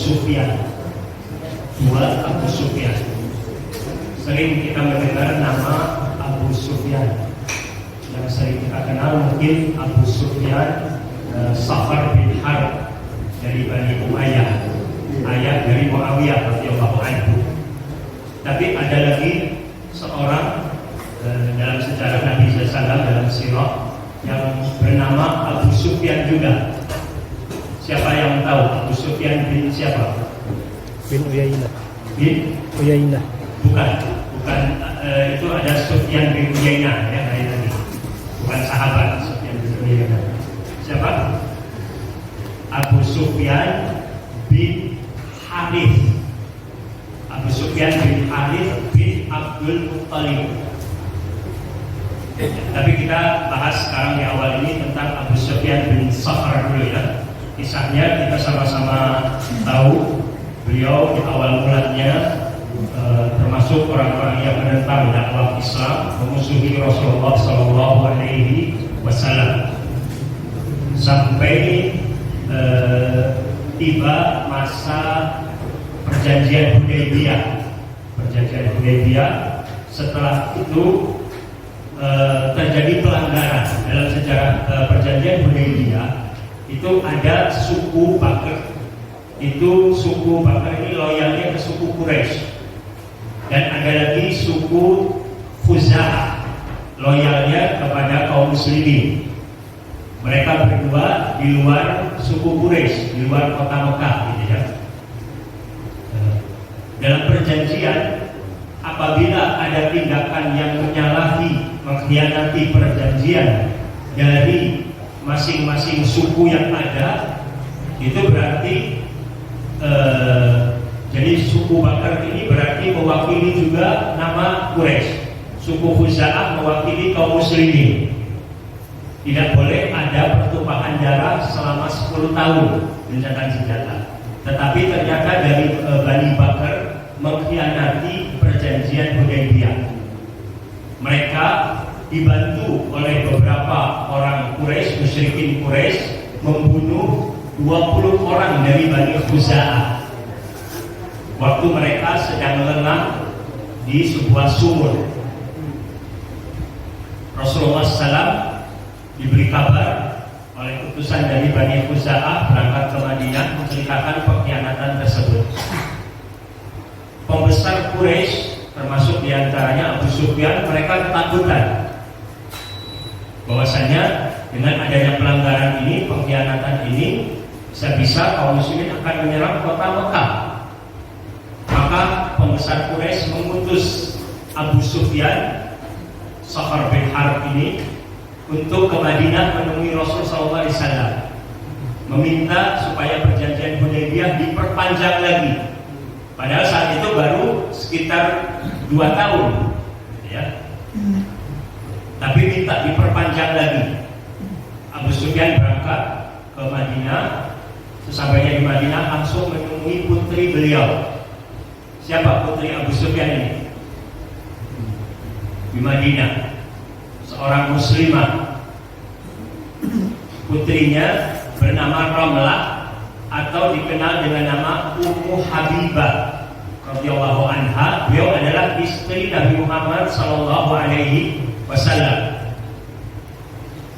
Sufyan. Dua Abu Sufyan. Sering kita mendengar nama Abu Sufyan. Yang sering kita kenal mungkin Abu Sufyan Sakhar bin Harb dari Bani Umayyah, ayah dari Muawiyah radhiyallahu anhu. Tapi ada lagi seorang dalam sejarah Nabi SAW dalam sirah yang bernama Abu Sufyan juga. Siapa yang tahu Abu Sufyan bin siapa? Bin Uyainah. Bin Uyainah. Bukan itu ada Sufyan bin Uyainah ya lain lagi. Bukan sahabat Sufyan bin Uyainah. Siapa? Abu Sufyan bin Harith. Abu Sufyan bin Harith bin Abdul Muttalib. Tapi kita bahas sekarang di awal ini tentang Abu Sufyan bin Sakhar dulu ya. Kisahnya kita sama-sama tahu. Beliau di awal mulanya termasuk orang-orang yang menentang dakwah Islam, memusuhi Rasulullah Sallallahu Alaihi Wasallam sampai tiba masa perjanjian Hudaybiyah. Perjanjian Hudaybiyah, setelah itu terjadi pelanggaran dalam sejarah perjanjian Hudaybiyah. Itu ada suku Bakr. Itu suku Bakr ini loyalnya ke suku Quraisy. Dan ada lagi suku Khuza'ah, loyalnya kepada kaum muslimin. Mereka berdua di luar suku Quraisy, di luar kota Mekah gitu ya. Dalam perjanjian, apabila ada tindakan yang menyalahi, mengkhianati perjanjian dari masing-masing suku yang ada, itu berarti jadi suku Bakar ini berarti mewakili juga nama Quraisy. Suku Khuza'ah mewakili kaum muslimin. Tidak boleh ada pertumpahan darah selama 10 tahun gencatan senjata. Tetapi ternyata dari Bani Bakar mengkhianati perjanjian Hudaybiyah. Mereka dibantu oleh beberapa orang Quraisy, musyrikin Quraisy, membunuh 20 orang dari Bani Khuza'ah waktu mereka sedang lengah di sebuah sumur. Rasulullah SAW diberi kabar oleh utusan dari Bani Khuza'ah berangkat ke Madinah menceritakan pengkhianatan tersebut. Pembesar Quraisy termasuk diantaranya Abu Sufyan, mereka ketakutan bahwasanya dengan adanya pelanggaran ini, pengkhianatan ini, bisa-bisa kaum muslimin akan menyerang kota Mekah. Maka pembesar Quraisy mengutus Abu Sufyan Sakhar bin Harb ini untuk ke Madinah menemui Rasulullah SAW, meminta supaya perjanjian Hudaybiyah diperpanjang lagi. Padahal saat itu baru sekitar 2 tahun ya. Tapi minta diperpanjang lagi. Abu Sufyan berangkat ke Madinah. Sesampainya di Madinah langsung menemui putri beliau. Siapa putri Abu Sufyan ini? Di Madinah, seorang muslimah. Putrinya bernama Ramlah atau dikenal dengan nama Ummu Habibah radhiyallahu anha. Beliau adalah istri Nabi Muhammad sallallahu alaihi wasallam.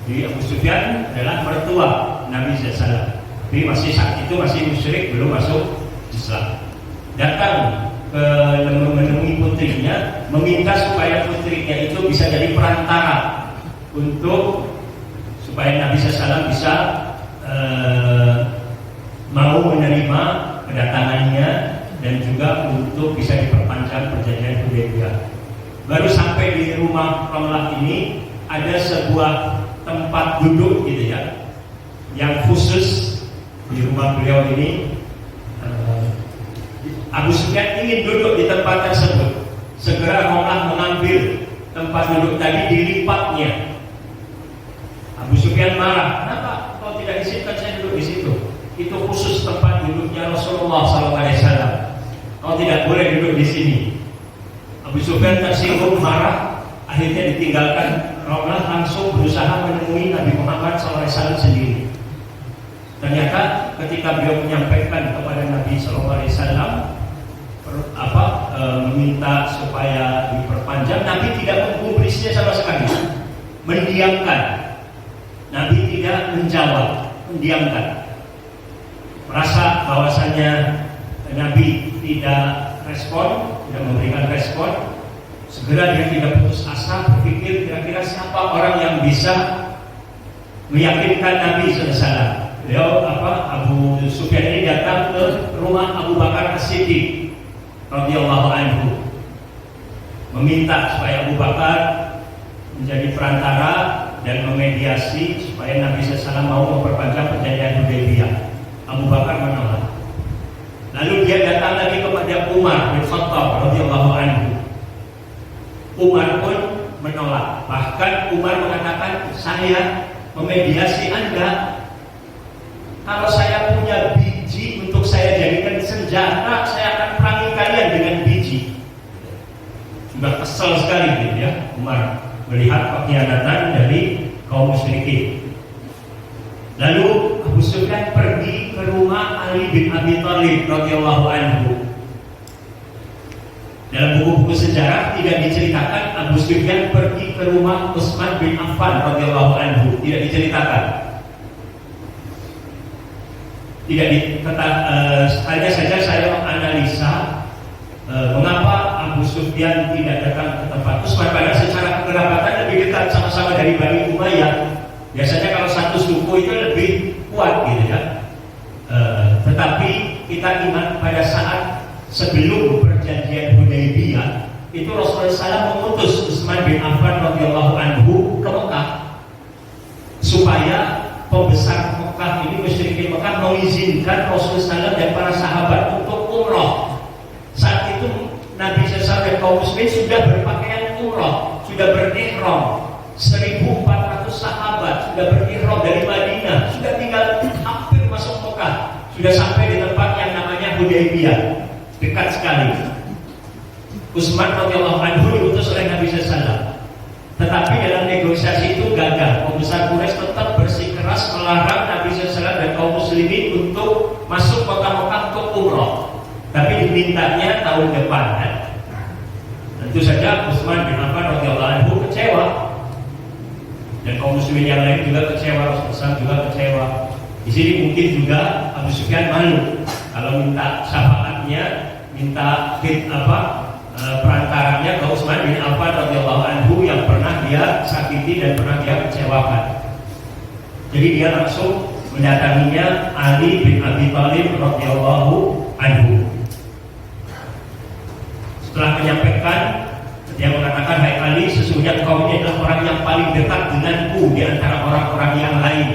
Jadi Abu Sufyan adalah mertua Nabi SAW. Tapi masih saat itu masih musyrik, belum masuk Islam. Datang ke menemui putrinya, meminta supaya putrinya itu bisa jadi perantara untuk supaya Nabi SAW bisa mau menerima kedatangannya dan juga untuk bisa diperpanjang perjanjian Hudaybiyah. Baru sampai di rumah Ramlah ini ada sebuah tempat duduk gitu ya, yang khusus di rumah beliau ini. Abu Sufyan ingin duduk di tempat tersebut. Segera Ramlah mengambil tempat duduk tadi, dilipatnya. Abu Sufyan marah, kenapa kau tidak izinkan saya duduk di situ? Itu khusus tempat duduknya Rasulullah SAW. Kau tidak boleh duduk di sini. Abu Sufyan tersinggung, marah, akhirnya ditinggalkan. Ramlah langsung berusaha menemui Nabi Muhammad SAW sendiri. Ternyata ketika beliau menyampaikan kepada Nabi SAW meminta supaya diperpanjang, Nabi tidak menggubrisnya sama sekali, mendiamkan. Nabi tidak menjawab, mendiamkan. Merasa bahwasannya Nabi tidak respon, tidak memberikan respon, segera dia tidak putus asa, berpikir kira-kira siapa orang yang bisa meyakinkan Nabi SAW. Beliau Abu Sufyan ini datang ke rumah Abu Bakar As-Siddiq radhiyallahu anhu, meminta supaya Abu Bakar menjadi perantara dan memediasi supaya Nabi SAW mau memperpanjang perjanjian Hudaybiyah. Abu Bakar menolak. Lalu dia datang lagi kepada Umar bin Khattab radhiyallahu anhu. Umar pun menolak. Bahkan Umar mengatakan, saya memediasi Anda. Kalau saya punya biji untuk saya jadikan senjata, saya akan perangi kalian dengan biji. Sudah kesal sekali gitu ya Umar melihat pengkhianatan dari kaum musyrikin. Lalu Abu Sufyan pergi ke rumah Ali bin Abi Thalib radhiyallahu anhu. Dalam buku-buku sejarah tidak diceritakan Abu Sufyan pergi ke rumah Utsman bin Affan radhiyallahu anhu, tidak diceritakan. Hanya saja saya menganalisa mengapa Abu Sufyan tidak datang ke tempat Utsman, padahal secara kekerabatan lebih dekat, sama-sama dari Bani Umayyah. Biasanya kalau satu suku itu lebih kuat gitu ya. Tetapi kita ingat pada saat sebelum perjanjian Hudaybiyah itu Rasulullah SAW mengutus Utsman bin Affan radhiyallahu anhu ke Mekah supaya pembesar Mekah ini, musyrikin Mekah, mengizinkan Rasulullah SAW dan para sahabat untuk umroh. Saat itu Nabi SAW dan kaum muslimin sudah berpakaian umroh, sudah berihram. 1.400 sahabat sudah berihram dari Madinah, sudah tinggal hampir masuk Mekah, sudah sampai di tempat yang namanya Hudaybiyah, dekat sekali. Utsman radhiyallahu anhu diutus oleh Nabi SAW. Tetapi dalam negosiasi itu gagal. Pembesar Quraisy tetap bersikeras melarang Nabi SAW dan kaum muslimin untuk masuk Mekah untuk umroh. Tapi dimintanya tahun depan. Tentu saja Utsman bin Affan radhiyallahu anhu kecewa, dan kaum muslimin yang lain juga kecewa, Rasulullah juga kecewa. Di sini mungkin juga Abu Sufyan malu kalau minta syafaatnya, minta perantaranya ke Utsman bin Affan radhiyallahu anhu yang pernah dia sakiti dan pernah dia kecewakan. Jadi dia langsung mendatanginya Ali bin Abi Thalib radhiyallahu anhu. Setelah menyampaikan, dia mengatakan, hai Ali, sesungguhnya kau ini adalah orang yang paling dekat denganku di antara orang-orang yang lain.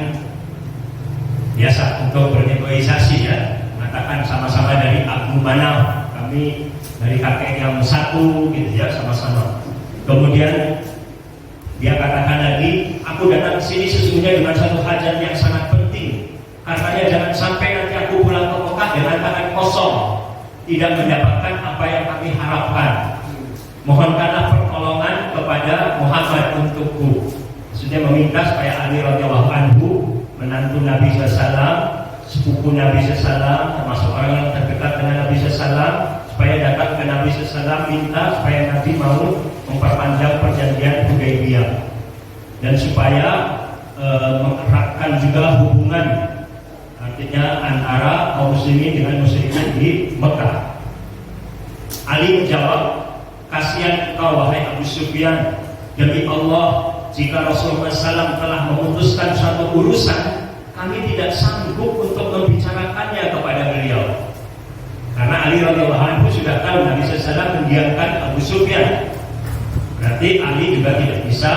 Biasa untuk bernegosiasi ya, mengatakan sama-sama dari Abu Manaf, kami dari kakek yang satu gitu ya, sama-sama. Kemudian dia katakan lagi, aku datang ke sini sesungguhnya dengan satu hajat yang sangat penting. Katanya jangan sampai nanti aku pulang ke Mekah dengan tangan kosong, tidak mendapatkan apa yang kami harapkan. Mohonkanlah pertolongan kepada Muhammad untukku. Maksudnya meminta supaya Ali radhiyallahu anhu, menantu Nabi SAW, sepupu Nabi SAW, termasuk orang yang terdekat dengan Nabi SAW, supaya datang ke Nabi SAW minta supaya Nabi mau memperpanjang perjanjian Hudaybiyah dan supaya mengeratkan juga hubungan, artinya antara kaum muslimin dengan musyrikin di Mekah. Ali menjawab, kasihan engkau wahai Abu Sufyan, demi Allah jika Rasulullah SAW telah memutuskan suatu urusan, kami tidak sanggup untuk membicarakannya kepada beliau. Karena Ali radhiyallahu anhu sudah tahu Nabi SAW mendiamkan Abu Sufyan, berarti Ali juga tidak bisa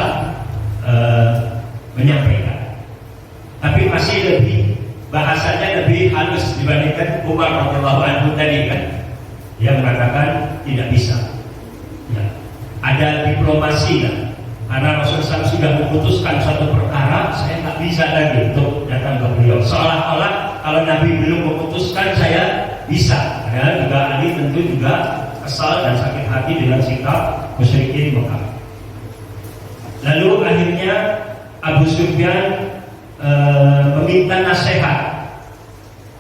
menyampaikan. Tapi masih lebih, bahasanya lebih halus dibandingkan Umar radhiyallahu anhu tadi kan. Dia mengatakan tidak bisa. Ya. Ada diplomasi kan? Karena Rasulullah SAW sudah memutuskan suatu perkara, saya tak bisa lagi untuk datang ke beliau. Seolah-olah kalau Nabi belum memutuskan, saya bisa. Padahal juga Ali tentu juga kesal dan sakit hati dengan sikap musyrikin Mekah. Lalu akhirnya Abu Sufyan meminta nasihat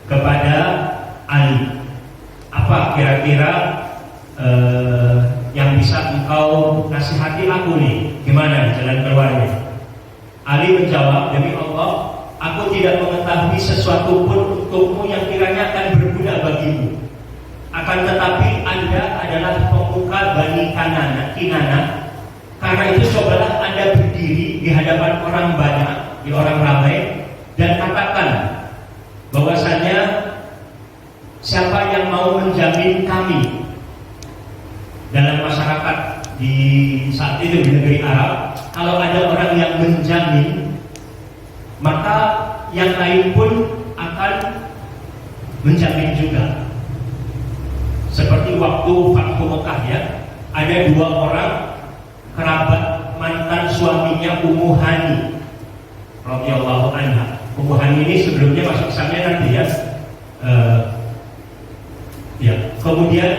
kepada Ali. Apa kira-kira yang bisa engkau nasihati aku nih? Gimana jalan keluarnya? Ali menjawab, demi Allah, aku tidak mengetahui sesuatu pun untukmu yang kiranya akan berguna bagimu. Akan tetapi Anda adalah pemuka Bani Kinana. Karena itu cobalah Anda berdiri di hadapan orang banyak, di orang ramai, dan katakan bahwasanya siapa yang mau menjamin kami dalam masyarakat di saat itu di negeri Arab, kalau ada orang yang menjamin, maka yang lain pun akan menjamin juga. Seperti waktu Fathu Mekah ya, ada 2 orang kerabat mantan suaminya Ummu Hani radhiyallahu anha. Ummu Hani ini sebelumnya masuk Islamnya nanti ya. Kemudian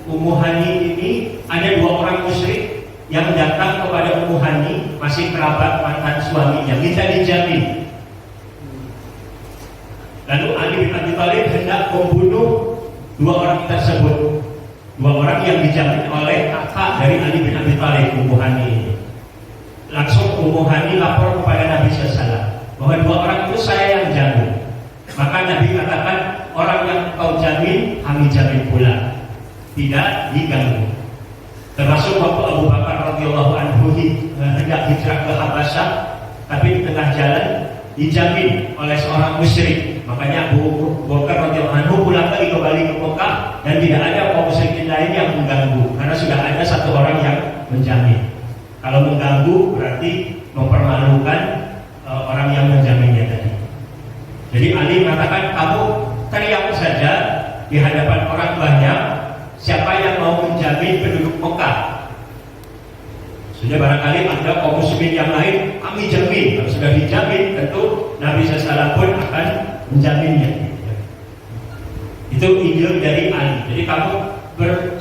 Ummu Hani ini ada 2 orang musyrik yang datang kepada Ummu Hani, masih kerabat mantan suaminya, minta dijamin. Lalu Ali bin Abi Thalib hendak membunuh 2 orang tersebut, 2 orang yang dijamin oleh kakak dari Ali bin Abi Thalib, Ummu Hani. Langsung Ummu Hani lapor kepada Nabi SAW bahwa 2 orang itu saya yang jamin. Maka Nabi katakan, orang yang kau jamin, kami jamin pula, tidak diganggu. Termasuk waktu Abu Bakar radhiyallahu anhu hendak hijrah ke Habasyah, tapi di tengah jalan dijamin oleh seorang musyrik. Makanya Abu Bakar radhiyallahu anhu pulang lagi kembali ke Mekah dan tidak ada kaum musyrikin lain yang mengganggu, karena sudah ada 1 orang yang menjamin. Kalau mengganggu berarti mempermalukan orang yang menjaminnya tadi. Jadi Ali mengatakan, kamu teriak saja di hadapan orang banyak, siapa yang mau menjamin penduduk Mekah. Sudah barangkali ada kaum muslimin yang lain, kami jamin. Kalau sudah dijamin, tentu Nabi SAW pun akan menjaminnya. Itu ide dari Ali. Jadi kamu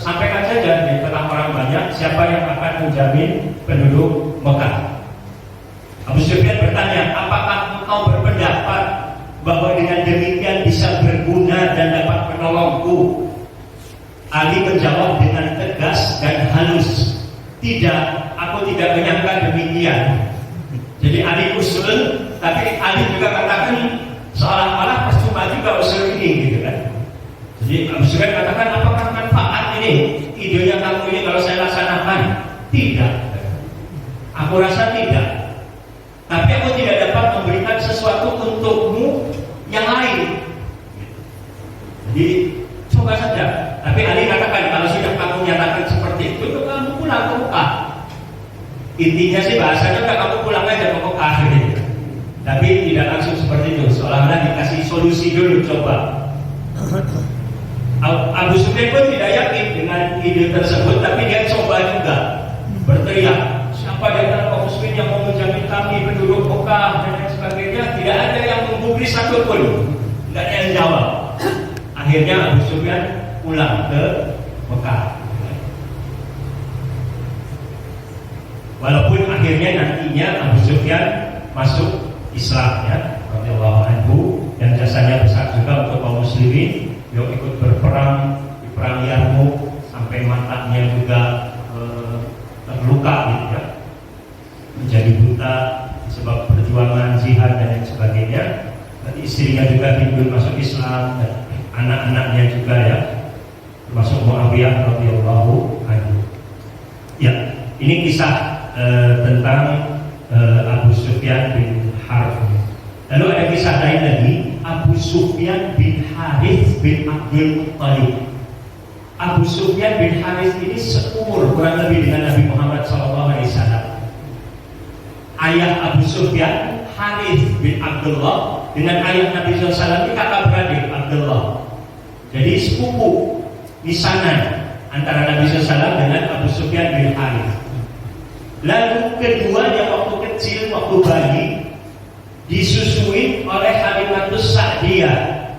sampaikan saja di tengah orang banyak, siapa yang akan menjamin penduduk Mekah. Abu Sufyan bertanya, apakah engkau berpendapat bahwa dengan demikian bisa berguna dan dapat menolongku? Ali menjawab dengan tegas dan halus, tidak, aku tidak menyangka demikian. Jadi Ali usul, tapi Ali juga katakan seolah-olah percuma juga usul ini, gitu kan. Jadi Abu Sufyan katakan, apakah manfaat ini, idenya kamu ini kalau saya laksanakan? Tidak, aku rasa tidak. Tapi aku tidak dapat memberikan sesuatu untukmu yang lain. Jadi coba saja. Tapi Ali katakan, kalau sudah kamu nyatakan seperti itu, kamu pulang ke Mekah. Intinya sih bahasanya udah kamu pulang aja ke Mekah gitu. Tapi tidak langsung seperti itu, seolah-olah dikasih solusi dulu, coba. Abu Sufyan pun tidak yakin dengan ide tersebut, tapi dia coba juga berteriak, siapa di antara kaum muslimin yang mau menjamin kami penduduk Mekah dan lain sebagainya. Tidak ada yang menggubris satu pun, tidak ada yang jawab. Akhirnya Abu Sufyan pulang ke Mekah. Walaupun akhirnya nantinya Abu Sufyan masuk Islam ya, radhiyallahu anhu, dan jasanya besar juga untuk kaum muslimin. Beliau ikut berperang di perang Yarmuk sampai matanya juga terluka gitu ya, menjadi buta sebab perjuangan jihad dan lain sebagainya. Dan istrinya juga timbul masuk Islam dan anak-anaknya juga ya, termasuk Muawiyah radhiyallahu anhu. Ya, ini kisah tentang Abu Sufyan bin Harb. Lalu ada kisah lain lagi, Abu Sufyan bin Harith bin Abdul Muttalib. Abu Sufyan bin Harith ini seumur kurang lebih dengan Nabi Muhammad SAW. Ayah Abu Sufyan, Harith bin Abdullah, dengan ayah Nabi SAW ini kakak beradik Abdullah. Jadi sepupu misanan antara Nabi SAW dengan Abu Sufyan bin Harith. Lalu keduanya waktu kecil, waktu bayi, disusui oleh Halimatus Sa'diyah,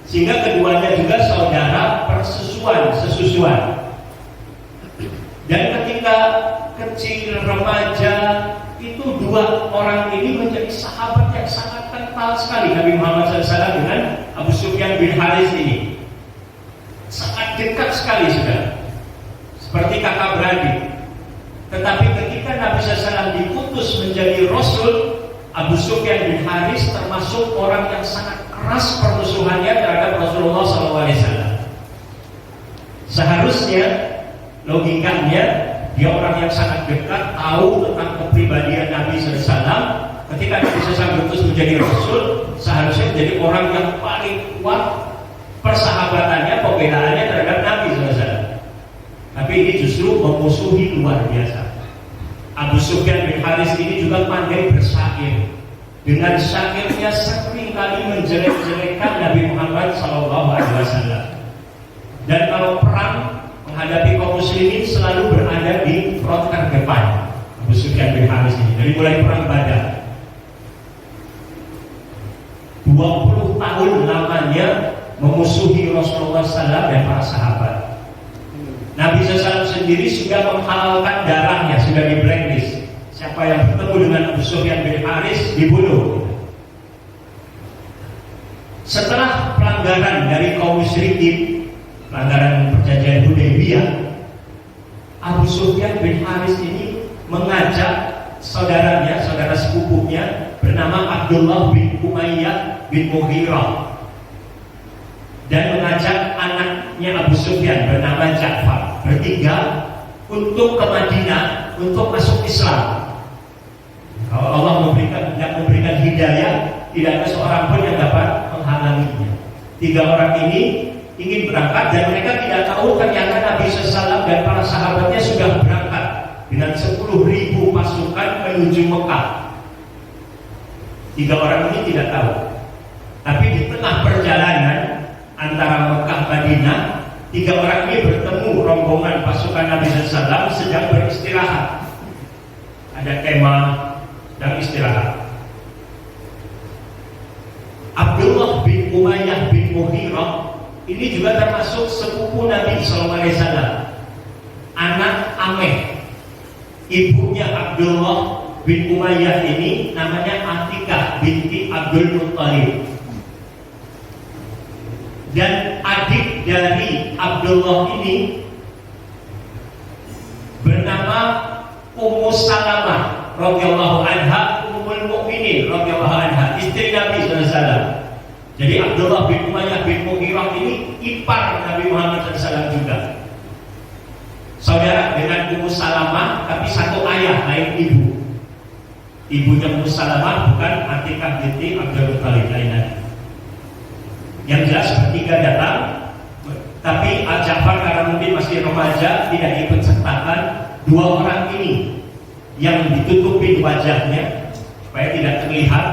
sehingga keduanya juga saudara sesusuan. Dan ketika kecil, remaja, itu 2 orang ini menjadi sahabat yang sangat kental sekali Nabi Muhammad SAW dengan Abu Sufyan sangat dekat sekali sudah, seperti kakak beradik. Tetapi ketika Nabi SAW diutus menjadi Rasul, Abu Sufyan bin Haris termasuk orang yang sangat keras permusuhannya terhadap Rasulullah SAW. Seharusnya logikanya dia orang yang sangat dekat, tahu tentang kepribadian Nabi SAW. Ketika Nabi SAW diutus menjadi Rasul, seharusnya menjadi orang yang paling kuat persahabatannya, pembelaannya terhadap Nabi SAW. Tapi ini justru memusuhi luar biasa. Abu Sufyan bin Haris ini juga pandai bersyair. Dengan syairnya sering kali menjelek-jelekkan Nabi Muhammad SAW. Dan kalau perang menghadapi kaum muslimin selalu berada di front terdepan. Abu Sufyan bin Haris ini dari mulai perang Badar 20 tahun lamanya memusuhi Rasulullah SAW dan para sahabat. Nabi SAW sendiri sudah menghalalkan darahnya, sudah di blacklist. Siapa yang bertemu dengan Abu Sufyan bin Haris dibunuh. Setelah pelanggaran dari kaum musyrikin, pelanggaran perjanjian Hudaybiyah, Abu Sufyan bin Haris ini mengajak saudaranya, saudara sepupunya bernama Abdullah bin Umayyah bin Mughirah, dan mengajak anaknya Abu Sufyan bernama Ja'far, bertiga untuk ke Madinah untuk masuk Islam. Kalau Allah tidak memberikan hidayah, tidak ada seorang pun yang dapat menghalanginya. Tiga orang ini ingin berangkat dan mereka tidak tahu ternyata Nabi SAW dan para sahabatnya sudah berangkat dengan 10.000 pasukan menuju Mekah. Tiga orang ini tidak tahu. Tapi di tengah perjalanan antara Mekah Madinah, tiga orang ini bertemu rombongan pasukan Nabi SAW sedang beristirahat. Ada kemah dan istirahat. Abdullah bin Umayyah bin Mughirah ini juga termasuk sepupu Nabi SAW, anak Ameh. Ibunya Abdullah bin Umayyah ini namanya Atikah binti Abdul Muttalib. Dan adik dari Abdullah ini bernama Ummu Salamah radhiyallahu anha, Ummul Mukminin radhiyallahu anha, istri Nabi SAW. Jadi Abdullah bin Umayyah bin Mughirah ini ipar Nabi Muhammad SAW juga. Saudara dengan Ummu Salamah, tapi satu ayah lain ibu. Ibunya Ummu Salamah bukan Atikah binti Abdul Muttalib, lain. Yang jelas bertiga datang, tapi Al-Ja'far karena mungkin masih remaja tidak ikut sertakan. Dua orang ini yang ditutupin wajahnya supaya tidak terlihat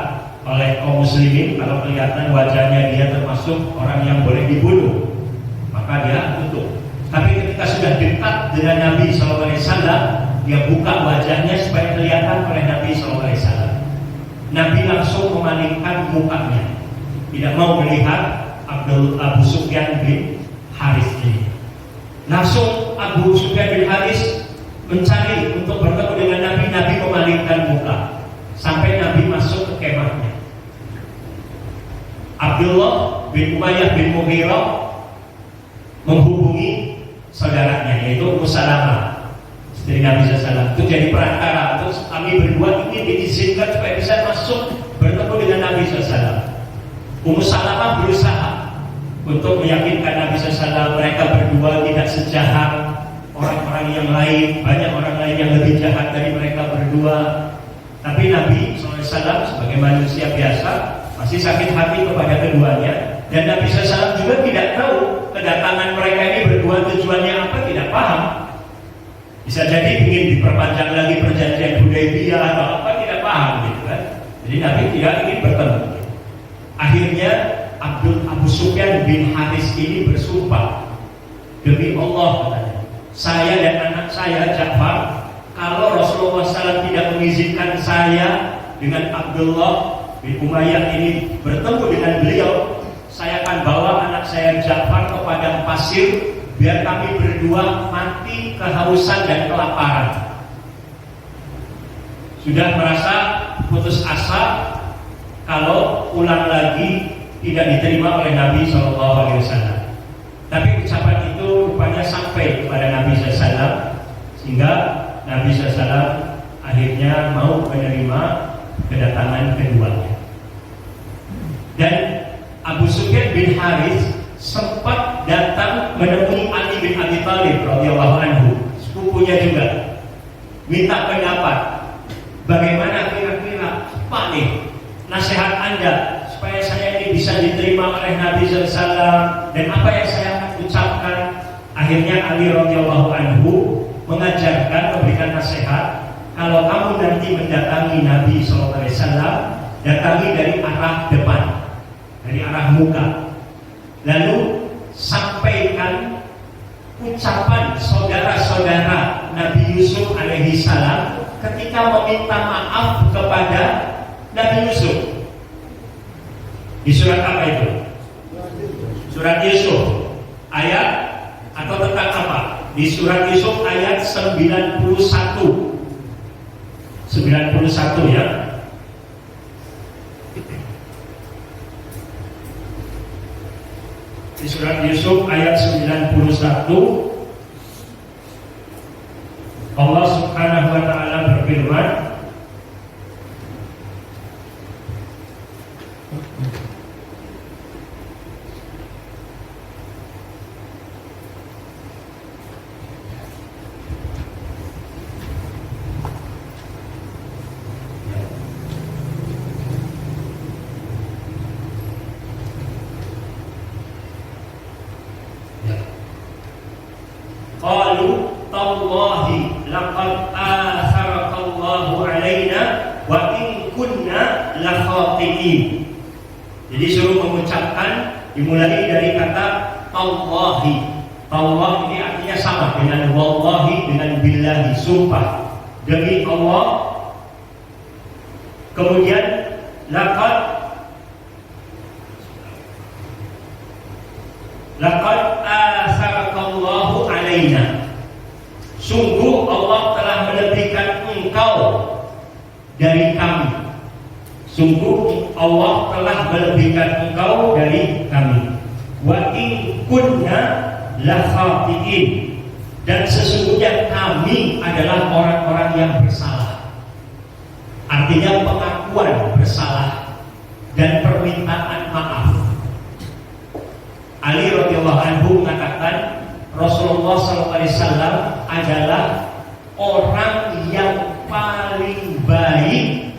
oleh kaum muslimin. Kalau kelihatan wajahnya dia termasuk orang yang boleh dibunuh, maka dia tutup. Tapi ketika sudah dekat dengan Nabi SAW, dia buka wajahnya supaya kelihatan oleh Nabi SAW. Nabi langsung memalingkan mukanya, tidak mau melihat Abu Sufyan bin Haris ini. Langsung Abu Sufyan bin Haris mencari untuk bertemu dengan Nabi. Nabi memalingkan muka sampai Nabi masuk ke kemahnya. Abdullah bin Umayyah bin Mughirah menghubungi saudaranya yaitu Ummu Salamah, istri Nabi SAW, untuk jadi perantara untuk kami berdua ini diizinkan supaya bisa masuk bertemu dengan Nabi SAW. Ummu Salamah berusaha untuk meyakinkan Nabi SAW mereka berdua tidak sejahat orang-orang yang lain, banyak orang lain yang lebih jahat dari mereka berdua. Tapi Nabi SAW sebagai manusia biasa masih sakit hati kepada keduanya, dan Nabi SAW juga tidak tahu kedatangan mereka ini berdua tujuannya apa, tidak paham. Bisa jadi ingin diperpanjang lagi perjanjian Hudaybiyah atau apa, tidak paham gitu kan. Jadi Nabi tidak ingin bertemu. Akhirnya Abu Sufyan bin Haris ini bersumpah, demi Allah katanya, saya dan anak saya Ja'far, kalau Rasulullah SAW tidak mengizinkan saya dengan Abdullah bin Umayyah ini bertemu dengan beliau, saya akan bawa anak saya Ja'far ke padang pasir biar kami berdua mati kehausan dan kelaparan. Sudah merasa putus asa kalau ulang lagi tidak diterima oleh Nabi SAW. Tapi ucapan itu rupanya sampai kepada Nabi SAW, sehingga Nabi SAW akhirnya mau menerima kedatangan keduanya. Dan Abu Sufyan bin Harits sempat datang menemui Ali bin Abi Thalib radhiyallahu anhu, sepupunya juga, minta pendapat, bagaimana kira-kira Pak nih nasihat Anda supaya saya ini bisa diterima oleh Nabi SAW, dan apa yang saya akan ucapkan. Akhirnya Ali radhiyallahu anhu mengajarkan, memberikan nasihat, kalau kamu nanti mendatangi Nabi SAW, datangi dari arah depan, dari arah muka, lalu sampaikan ucapan saudara-saudara Nabi Yusuf alaihi salam ketika meminta maaf kepada Nabi Yusuf. Di surat apa itu? Surat Yusuf ayat atau tentang apa? Di surat Yusuf ayat 91 ya. Di surat Yusuf ayat 91 Allah Subhanahu wa taala berfirman, qalu tallahi laqad atharakallahu alaina wa in kunna lakhati'in. Jadi suruh mengucapkan dimulai dari kata tallahi. Allah ini artinya sama dengan wallahi, dengan billahi, sumpah demi Allah. Kemudian laqad atharakallahu alaina, sungguh Allah telah melebihkan engkau dari kami. Sungguh Allah telah melebihkan engkau dari kami. Wa in kunna lakhati'in, dan sesungguhnya kami adalah orang-orang yang bersalah. Artinya pengakuan bersalah dan permintaan maaf. Ali radhiyallahu anhu mengatakan Rasulullah SAW adalah orang yang paling baik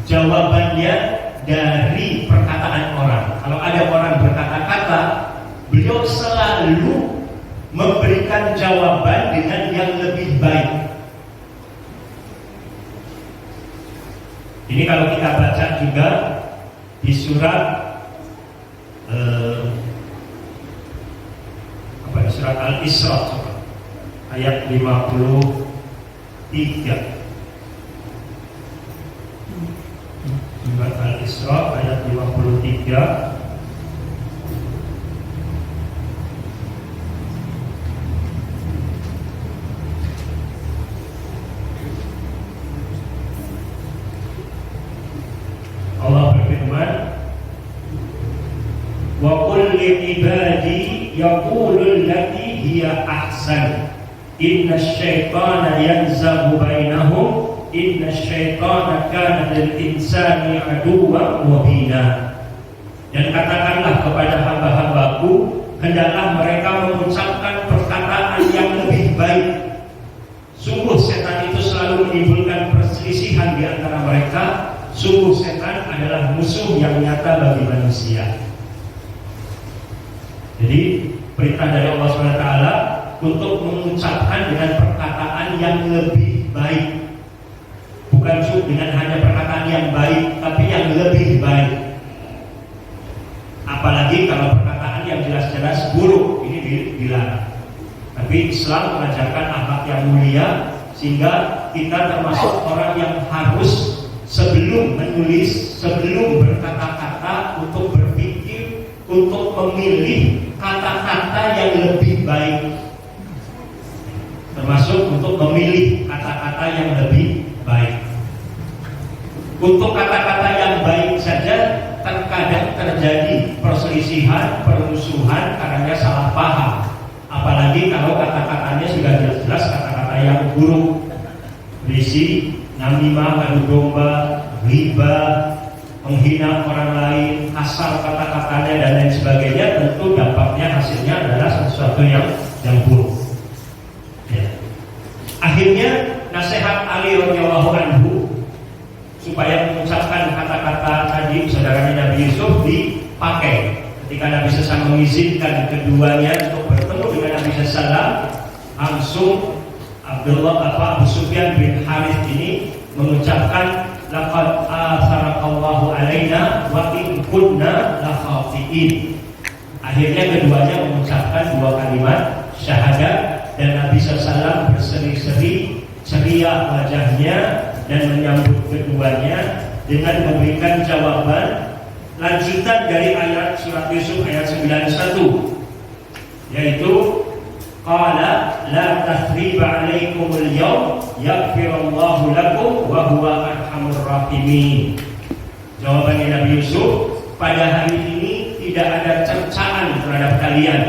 jawabannya dari perkataan orang. Kalau ada orang berkata-kata, beliau selalu memberikan jawaban dengan yang lebih baik. Ini kalau kita baca juga di surat surat Al-Isra ayat 53. Surat Al-Isra ayat 53. Allah berfirman, wa qul li ibadi yaqulu allati hiya ahsan innasyaitana yanzabu bainahum innasyaitana kana lil insani aduwwan mubina. Dan katakanlah kepada hamba-hambaku, hendaklah mereka mengucapkan perkataan yang lebih baik. Sungguh setan itu selalu menimbulkan perselisihan di antara mereka. Sungguh setan adalah musuh yang nyata bagi manusia. Jadi perintah dari Allah SWT untuk mengucapkan dengan perkataan yang lebih baik. Bukan cuma dengan hanya perkataan yang baik, tapi yang lebih baik. Apalagi kalau perkataan yang jelas-jelas buruk, ini dilarang. Tapi Islam mengajarkan akhlak yang mulia, sehingga kita termasuk orang yang harus sebelum menulis, sebelum berkata-kata, untuk berpikir, untuk memilih kata-kata yang lebih baik. Termasuk untuk memilih kata-kata yang lebih baik. Untuk kata-kata yang baik saja terkadang terjadi perselisihan, permusuhan karena salah paham. Apalagi kalau kata-katanya sudah jelas-jelas kata-kata yang buruk, berisi namimah, adu domba, riba, menghina orang lain, kasar kata-katanya dan lain sebagainya. Tentu dampaknya hasilnya adalah sesuatu yang buruk. Ya. Akhirnya nasihat Ali radhiyallahu anhu supaya mengucapkan kata-kata tadi saudaranya Nabi Yusuf dipakai ketika Nabi SAW mengizinkan keduanya untuk bertemu dengan Nabi SAW. Langsung Abu Sufyan bin Harith ini mengucapkan laqad atharakallahu alaina wa in kunna lakhatiin. Akhirnya keduanya mengucapkan dua kalimat syahadat dan Nabi SAW berseri-seri ceria wajahnya dan menyambut keduanya dengan memberikan jawaban lanjutan dari ayat surat Yusuf ayat 91, yaitu qala la tathriba alaikumul yawm yaghfirullahu lakum wa huwa arhamur rahimin. Jawabannya Nabi Yusuf, pada hari ini tidak ada cercaan terhadap kalian.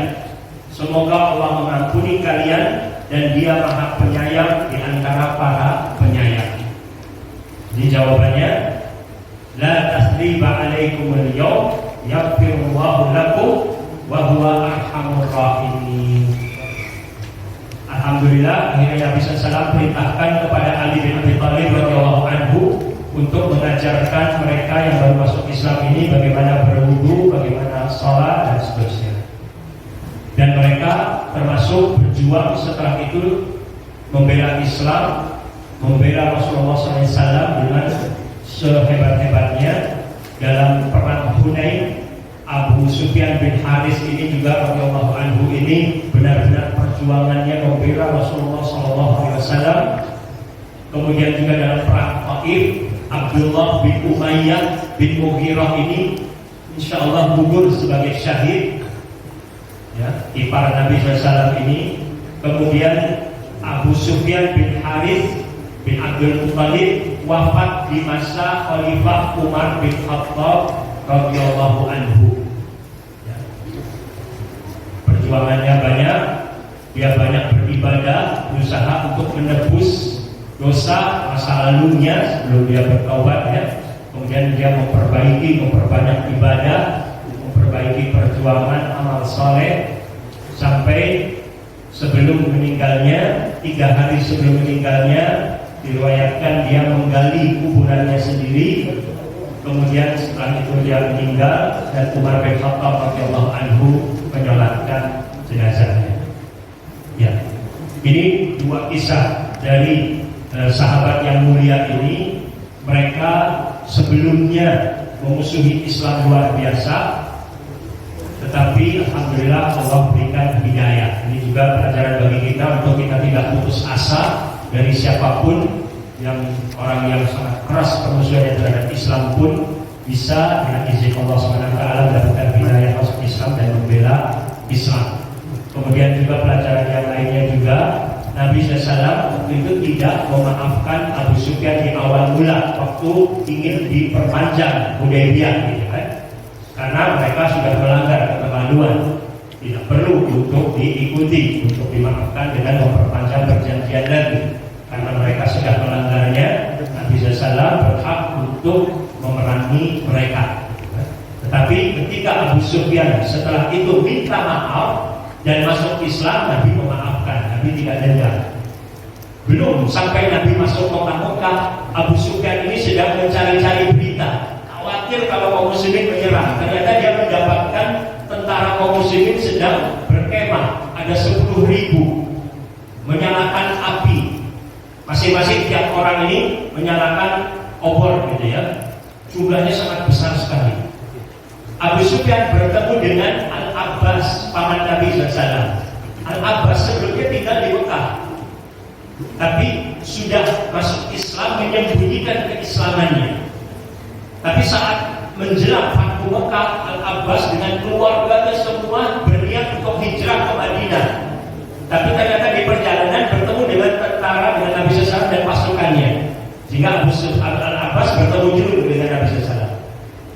Semoga Allah mengampuni kalian dan Dia Maha Penyayang di antara para penyayang. Jadi jawabannya la tasriba alaikumul yawm yaghfirullahu lakum wa huwa arhamur rahimin. Alhamdulillah, akhirnya Nabi SAW perintahkan kepada Ali bin Abi Thalib radhiyallahu anhu untuk mengajarkan mereka yang baru masuk Islam ini bagaimana berwudu, bagaimana sholat dan seterusnya. Dan mereka termasuk berjuang setelah itu membela Islam, membela Rasulullah SAW dengan sehebat-hebatnya. Dalam perang Hunain, Abu Sufyan bin Harith ini juga radhiyallahu anhu ini benar-benar perjuangannya membela Rasulullah SAW. Kemudian juga dalam perang Taif, Abdullah bin Umayyah bin Mughirah ini insya Allah gugur sebagai syahid, ya, ipar Nabi SAW ini. Kemudian Abu Sufyan bin Harith bin Abdul Muttalib wafat di masa Khalifah Umar bin Khattab radhiyallahu anhu. Ya. Perjuangannya banyak, dia banyak beribadah, berusaha untuk menebus dosa masa lalunya sebelum dia bertaubat, ya. Kemudian dia memperbanyak ibadah, memperbaiki perjuangan amal soleh sampai sebelum meninggalnya, 3 hari sebelum meninggalnya diriwayatkan dia menggali kuburannya sendiri. Kemudian setelah itu dia meninggal dan Umar bin Khattab radhiyallahu anhu menyolatkan jenazahnya. Ya, ini 2 kisah dari sahabat yang mulia ini. Mereka sebelumnya memusuhi Islam luar biasa, tetapi alhamdulillah Allah berikan hidayah. Ini juga pelajaran bagi kita untuk kita tidak putus asa dari siapapun. Yang orang yang sangat keras permusuhannya terhadap Islam pun bisa dengan izin Allah SWT mendapatkan hidayah masuk Islam dan membela Islam. Kemudian juga pelajaran yang lainnya juga, Nabi SAW waktu itu tidak memaafkan Abu Sufyan di awal mula waktu ingin diperpanjang Hudaybiyah, gitu kan? Karena mereka sudah melanggar keterlaluan, tidak perlu untuk diikuti, untuk dimaafkan dengan memperpanjang perjanjian lagi. Karena mereka sudah melanggarnya, Nabi SAW berhak untuk memerangi mereka. Tetapi ketika Abu Sufyan setelah itu minta maaf dan masuk Islam, Nabi memaafkan, Nabi tidak dendam. Belum sampai Nabi masuk Mekah, Abu Sufyan ini sedang mencari-cari berita, khawatir kalau kaum muslimin menyerang. Ternyata dia mendapatkan tentara kaum muslimin sedang berkemah, ada 10.000 menyalakan api. Masing-masing tiap orang ini menyalakan obor, gitu ya. Jumlahnya sangat besar sekali. Abu Sufyan bertemu dengan Al-Abbas, paman Nabi SAW. Al-Abbas sebelumnya tinggal di Mekah, tapi sudah masuk Islam, menyembunyikan keislamannya. Tapi saat menjelang Fathu Mekah, Al-Abbas dengan keluarganya semua berniat untuk hijrah ke Madinah. Tapi ternyata di perjalanan bertemu dengan tentara, dengan Nabi SAW dan pasukannya. Sehingga Al-Abbas bertemu dulu dengan Nabi SAW.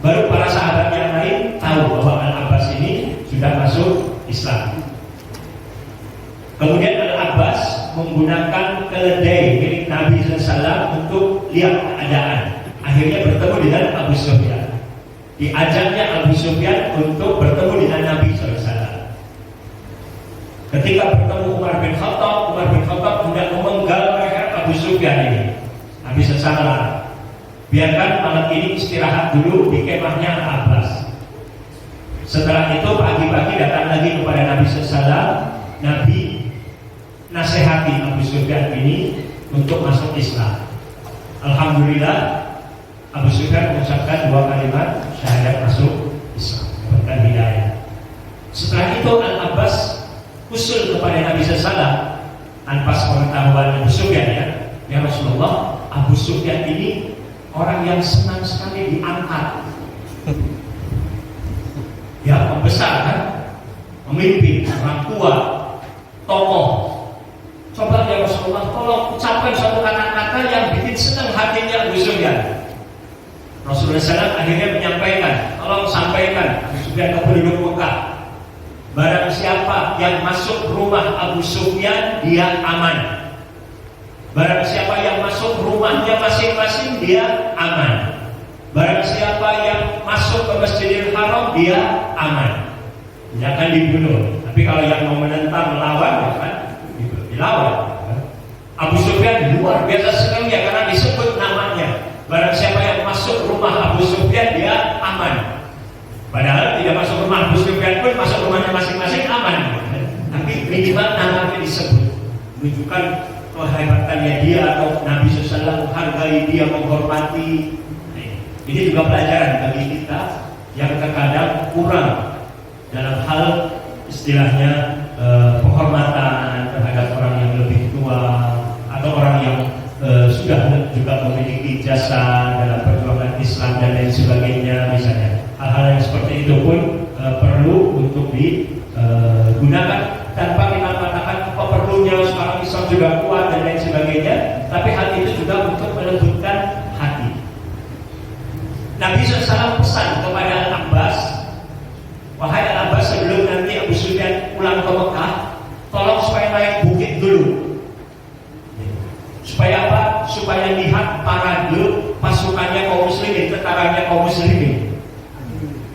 Baru para sahabat yang lain tahu bahwa Al-Abbas ini sudah masuk Islam. Kemudian Al-Abbas menggunakan keledai milik Nabi SAW untuk lihat keadaan. Akhirnya bertemu dengan Abu Sufyan. Diajaknya Abu Sufyan untuk bertemu dengan Nabi SAW. Ketika bertemu Umar bin Khattab hendak memenggal leher Abu Sufyan ini. Nabi SAW, biarkan malam ini istirahat dulu di kemahnya Al-Abbas. Setelah itu pagi-pagi datang lagi kepada Nabi SAW. Nabi nasihati Abu Sufyan ini untuk masuk Islam. Alhamdulillah, Abu Sufyan mengucapkan 2 kalimat syahadat masuk Islam, dapatkan hidayah. Setelah itu Al-Abbas usul kepada Nabi SAW tanpa pengetahuan Abu Sufyan, ya Rasulullah, Abu Sufyan ini orang yang senang sekali diangkat, ya pembesar kan, pemimpin, orang tua, tokoh. Coba ya Rasulullah, tolong ucapkan suatu kata-kata yang bikin senang hatinya Abu Sufyan. Rasulullah SAW akhirnya menyampaikan, tolong sampaikan Abu Sufyan ke penduduk Mekah, barang siapa yang masuk rumah Abu Sufyan dia aman. Barang siapa yang masuk rumahnya masing-masing dia aman. Barang siapa yang masuk ke Masjidil Haram dia aman. Dia akan dibunuh. Tapi kalau yang mau menentang melawan, ya kan dilawan. Abu Sufyan luar biasa senangnya karena disebut namanya. Barang siapa yang masuk rumah Abu Sufyan dia aman. Padahal tidak masuk rumah Abu Sufyan pun masuk rumahnya masing-masing aman. Tapi minimal namanya disebut, menunjukkan kehebatannya dia atau Nabi SAW menghargai dia, menghormati. Ini juga pelajaran bagi kita yang terkadang kurang dalam hal istilahnya penghormatan terhadap orang yang lebih tua atau orang yang sudah juga memiliki jasa dalam perjuangan Islam dan lain sebagainya. Misalnya hal-hal yang seperti itu pun perlu untuk digunakan tanpa kita katakan apa perlunya sekarang Islam juga kuat dan lain sebagainya, tapi hal itu juga untuk melembutkan hati. Nabi SAW pesan kepada Al-Abbas, wahai Al-Abbas, sebelum nanti Abu Sufyan pulang ke Mekah, tolong supaya naik bukit dulu. Supaya apa? Supaya lihat parade pasukannya kaum muslimin, tentaranya kaum muslimin.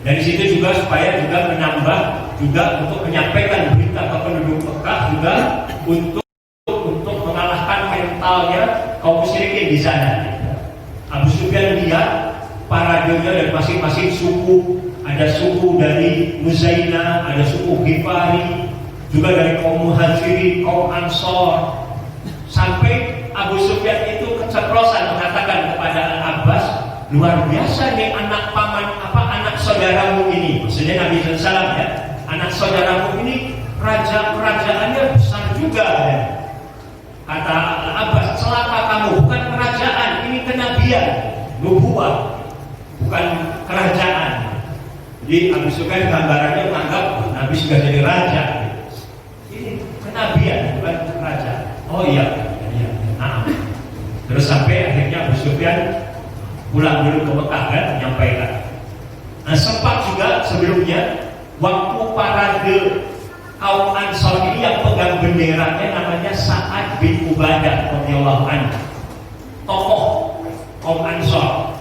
Dari situ juga supaya juga menambah juga untuk menyampaikan berita ke penduduk Mekah juga untuk mengalahkan mentalnya kaum musyrikin di sana. Abu Sufyan lihat paradenya dari masing-masing suku. Ada suku dari Muzaina, ada suku Ghifari, juga dari kaum Muhajirin, kaum Ansor. Sampai Abu Sufyan itu keceplosan mengatakan kepada Al-Abbas, luar biasa nih anak paman anak saudaramu ini. Maksudnya Nabi SAW, ya, anak saudaramu ini kerajaannya besar juga, ya. Kata Al-Abbas, celaka kamu, bukan kerajaan, ini kenabian, nubuwah, bukan kerajaan. Jadi Abu Sufyan gambarannya menganggap Nabi sudah jadi raja. Ini kenabian, bukan kerajaan. Oh iya. Nah, terus sampai akhirnya Abu Sufyan pulang dulu ke Mekah kan, menyampaikan. Nah, sempat juga sebelumnya waktu parade kaum Ansor ini yang pegang benderanya namanya Sa'ad bin Ubadah radhiyallahu anhu, tokoh kaum Ansor.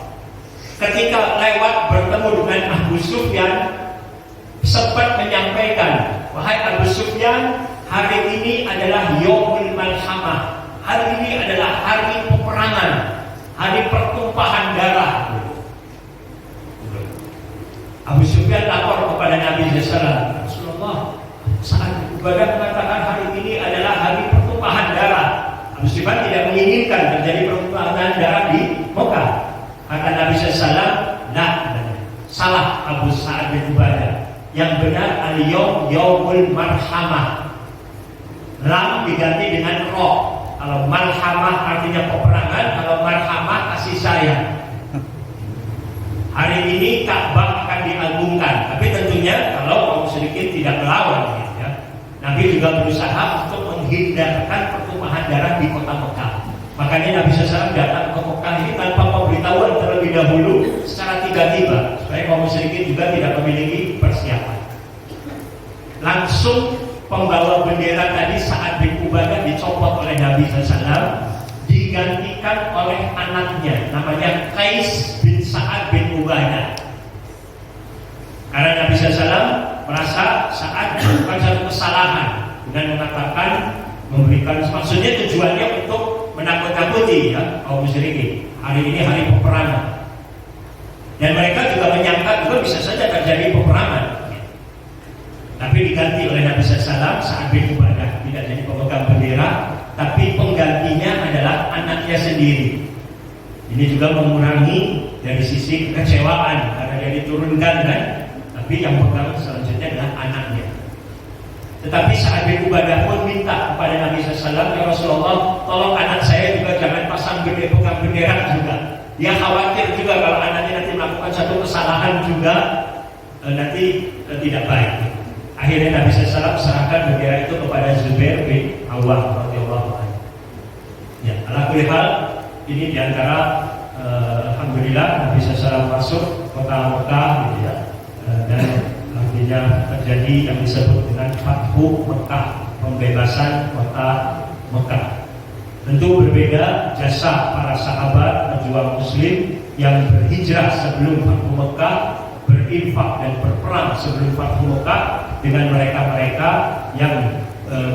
Ketika lewat bertemu dengan Abu Sufyan, sempat menyampaikan, wahai Abu Sufyan, hari ini adalah Yaumul Malhamah. Hari ini adalah hari peperangan, hari pertumpahan darah. Abu Sufyan lapor kepada Nabi SAW, Rasulullah, saat Ubadah mengatakan hari ini adalah hari pertumpahan darah. Abu Sufyan tidak menginginkan terjadi pertumpahan darah di Mekah. Kata Nabi SAW, nah, salah Abu Sa'ad bin Ubadah. Yang benar al-yawm yaumul marhamah. Lam diganti dengan roh. Kalau malhamah artinya peperangan, kalau marhamah kasih sayang. Hari ini Ka'bah akan diagungkan, tapi tentunya kalau kaum musyrikin tidak melawan, ya. Nabi juga berusaha untuk menghindarkan pertumpahan darah di kota Mekah. Makanya Nabi SAW datang ke Mekah ini tanpa pemberitahuan terlebih dahulu secara tiba-tiba, supaya kaum musyrikin juga tidak memiliki persiapan. Langsung pembawa bendera tadi Sa'ad bin Ubadah dicopot oleh Nabi SAW, digantikan oleh anaknya namanya Qais bin Sa'ad bin Ubadah. Karena Nabi SAW merasa Sa'ad melakukan satu kesalahan dengan mengatakan, memberikan, maksudnya tujuannya untuk menakut-nakuti ya kaum musyrikin. Hari ini hari peperangan, dan mereka juga menyangka juga bisa saja terjadi peperangan. Tapi diganti oleh Nabi SAW, Sa'ad bin Ubadah tidak jadi pemegang bendera, tapi penggantinya adalah anaknya sendiri. Ini juga mengurangi dari sisi kekecewaan karena dia diturunkan kan, tapi yang pegang selanjutnya adalah anaknya. Tetapi Sa'ad bin Ubadah pun minta kepada Nabi SAW, ya Rasulullah, tolong anak saya juga jangan pasang pegang bendera juga. Dia khawatir juga kalau anaknya nanti melakukan satu kesalahan juga nanti tidak baik. Akhirnya Nabi SAW serahkan bendera itu kepada Zubair bin Awwam radhiyallahu anhu. Ya, ala kulli hal ini diantara alhamdulillah Nabi SAW masuk kota Mekah gitu ya, dan artinya terjadi yang disebut dengan Fathu Mekah, pembebasan kota Mekah. Tentu berbeda jasa para sahabat pejuang muslim yang berhijrah sebelum Fathu Mekah, berinfak dan berperang sebelum Fathu Mekah, dengan mereka-mereka yang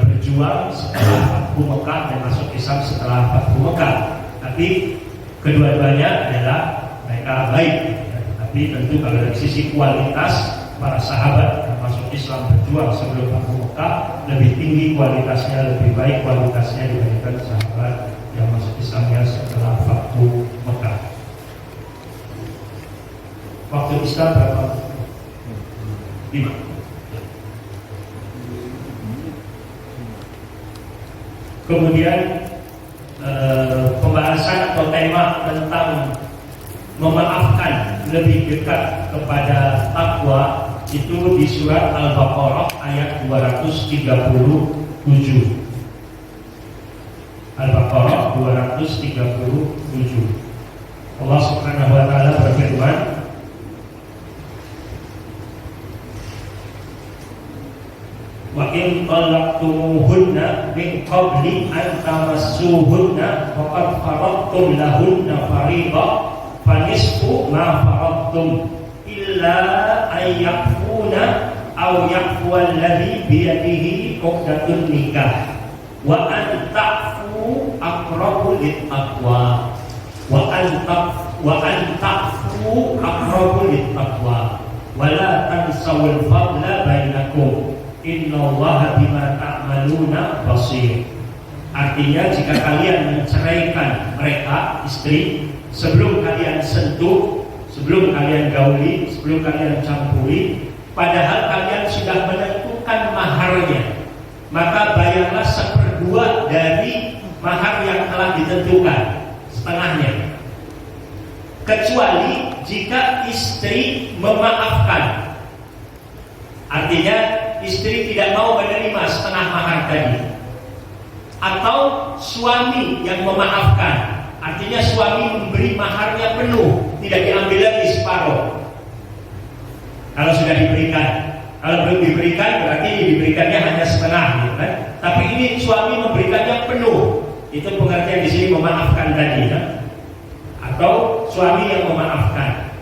berjuang setelah Fathu Mekah dan masuk Islam setelah Fathu Mekah. Tapi kedua-duanya adalah mereka baik ya. Tapi tentu kalau dari sisi kualitas para sahabat yang masuk Islam berjuang sebelum Fathu Mekah lebih tinggi kualitasnya, lebih baik kualitasnya dibandingkan sahabat yang masuk Islamnya setelah Fathu Mekah. Waktu Islam berapa? 5. Kemudian pembahasan atau tema tentang memaafkan lebih dekat kepada takwa itu di surat Al-Baqarah ayat 237. Al-Baqarah 237. Allah Subhanahu wa taala berfirman, wa in talaqtumuhunna min qabli an tamassuhunna faqad faradtum lahunna fariidah fanisfu ma faradtum illa ay yakfuna aw yakfu alladhi biyadihi 'uqdatun nikah wa an ta'fu aqrabu lit-taqwa wa an ta'fu aqrabu lit-taqwa wa la tansawul fadla bainakum innallaha bima ta'maluna basir. Artinya jika kalian menceraikan mereka istri sebelum kalian sentuh, sebelum kalian gauli, sebelum kalian campuri, padahal kalian sudah menentukan maharnya, maka bayarlah 1/2 dari mahar yang telah ditentukan, setengahnya. Kecuali jika istri memaafkan. Artinya istri tidak mau menerima setengah mahar tadi, atau suami yang memaafkan, artinya suami memberi maharnya penuh, tidak diambil lagi separuh. Kalau sudah diberikan, kalau belum diberikan berarti diberikannya hanya setengah, gitu kan? Tapi ini suami memberikannya penuh, itu pengertian di sini memaafkan tadi, kan? Atau suami yang memaafkan.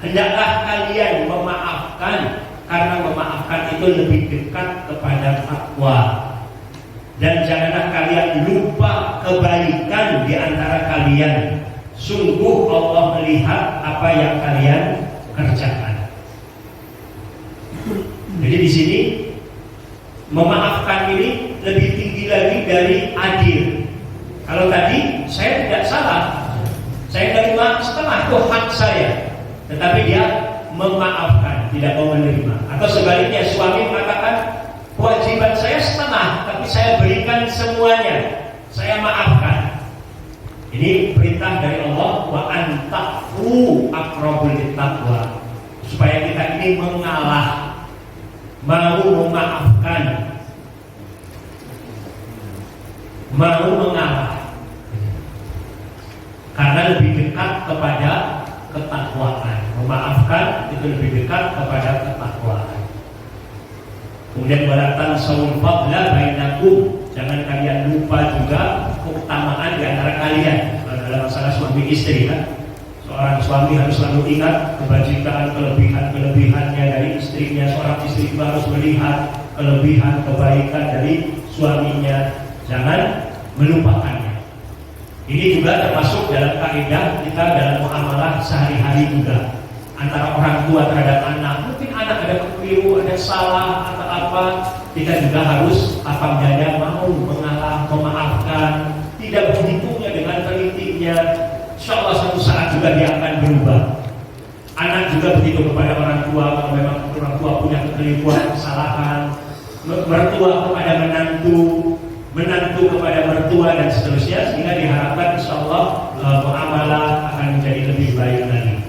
Hendaklah kalian memaafkan, karena memaafkan itu lebih dekat kepada takwa. Dan janganlah kalian lupa kebaikan di antara kalian. Sungguh Allah melihat apa yang kalian kerjakan. Jadi di sini memaafkan ini lebih tinggi lagi dari adil. Kalau tadi saya tidak salah, saya terima setengah, itu hak saya, tetapi dia memaafkan, tidak mau menerima. Atau sebaliknya, suami mengatakan kewajiban saya setengah, tapi saya berikan semuanya, saya maafkan. Ini perintah dari Allah, wa antafu aqrabul littaqwa, supaya kita ini mengalah, mau memaafkan, mau mengalah, karena lebih dekat kepada ketakwaan. Memaafkan itu lebih dekat kepada ketakwaan. Kemudian Kemudian walatan saul fadla bainakum, jangan kalian lupa juga keutamaan di antara kalian dalam masalah suami istri kan. Seorang suami harus selalu ingat kebajikan, kelebihannya dari istrinya. Seorang istri juga harus melihat kelebihan, kebaikan dari suaminya. Jangan melupakannya. Ini juga termasuk dalam kaidah kita dalam muamalah sehari-hari juga. Antara orang tua terhadap anak. Mungkin anak ada keliru, ada salah atau apa. Kita juga harus lapang dada mau mengalah, memaafkan. Tidak berhitungnya dengan telitinya. Insya Allah suatu saat juga dia akan berubah. Anak juga begitu kepada orang tua. Kalau memang orang tua punya kekeliruan, kesalahan. Mertua kepada menantu kepada mertua dan seterusnya. Sehingga diharapkan insya Allah muamalah akan menjadi lebih baik lagi.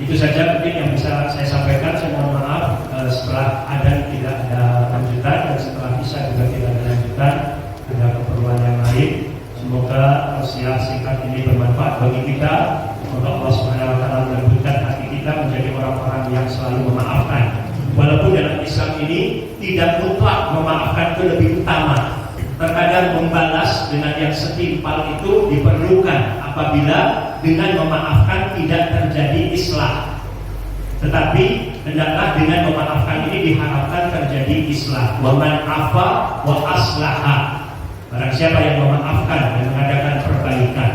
Itu saja mungkin yang bisa saya sampaikan. Saya mohon maaf setelah adzan tidak ada lanjutan dan setelah isya juga tidak ada lanjutan. Ada keperluan yang lain. Semoga tausiah singkat ini bermanfaat bagi kita. Semoga Allah Subhanahu wa taala melembutkan hati kita menjadi orang-orang yang selalu memaafkan. Walaupun dalam Islam ini tidak mutlak memaafkan itu lebih utama. Terkadang membalas dengan yang setimpal itu diperlukan apabila dengan memaafkan tidak terjadi islah. Tetapi hendaklah dengan memaafkan ini diharapkan terjadi islah. Wa man afa wa aslaha. Barang siapa yang memaafkan dan mengadakan perbaikan,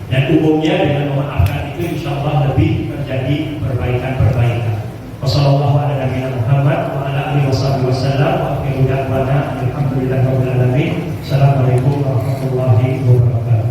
dan umumnya dengan memaafkan itu insya Allah lebih terjadi perbaikan-perbaikan. Wassalamualaikum warahmatullahi wabarakatuh. Assalamualaikum warahmatullahi wabarakatuh.